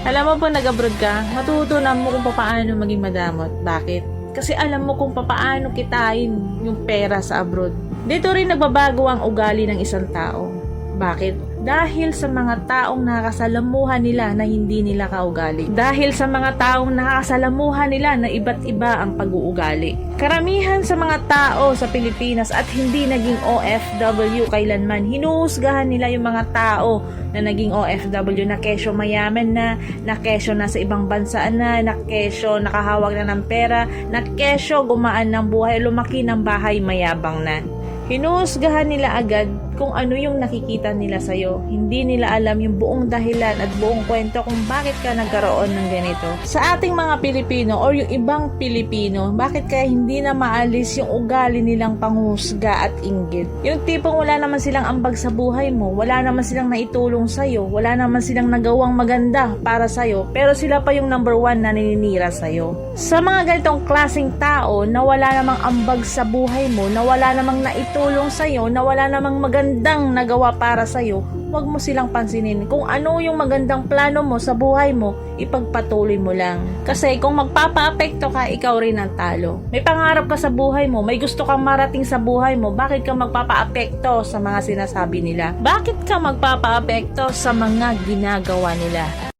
Alam mo po, nag-abroad ka, matutunan mo kung paano maging madamot. Bakit? Kasi alam mo kung paano kitain yung pera sa abroad. Dito rin nagbabago ang ugali ng isang tao. Bakit? Dahil sa mga taong nakakasalamuhan nila na hindi nila kaugali. Dahil sa mga taong nakakasalamuhan nila na iba't iba ang pag-uugali. Karamihan sa mga tao sa Pilipinas at hindi naging OFW kailanman, hinuhusgahan nila yung mga tao na naging OFW na kesyo mayaman na kesyo nasa ibang bansa na kesyo nakahawak na ng pera, na kesyo gumaan ng buhay, lumaki ng bahay mayabang na. Hinuhusgahan nila agad kung ano yung nakikita nila sa'yo. Hindi nila alam yung buong dahilan at buong kwento kung bakit ka nagkaroon ng ganito. Sa ating mga Pilipino or yung ibang Pilipino, bakit kaya hindi na maalis yung ugali nilang panghusga at inggit? Yung tipong wala naman silang ambag sa buhay mo, wala naman silang naitulong sa'yo, wala naman silang nagawang maganda para sa'yo, pero sila pa yung number one na naninira sa'yo. Sa mga ganitong klaseng tao na wala namang ambag sa buhay mo, na wala namang naitulong sa'yo, na wala namang magandang nagawa para sa'yo, huwag mo silang pansinin. Kung ano yung magandang plano mo sa buhay mo, ipagpatuloy mo lang. Kasi kung magpapa-apekto ka, ikaw rin ang talo. May pangarap ka sa buhay mo, may gusto kang marating sa buhay mo, bakit ka magpapa-apekto sa mga sinasabi nila? Bakit ka magpapa-apekto sa mga ginagawa nila?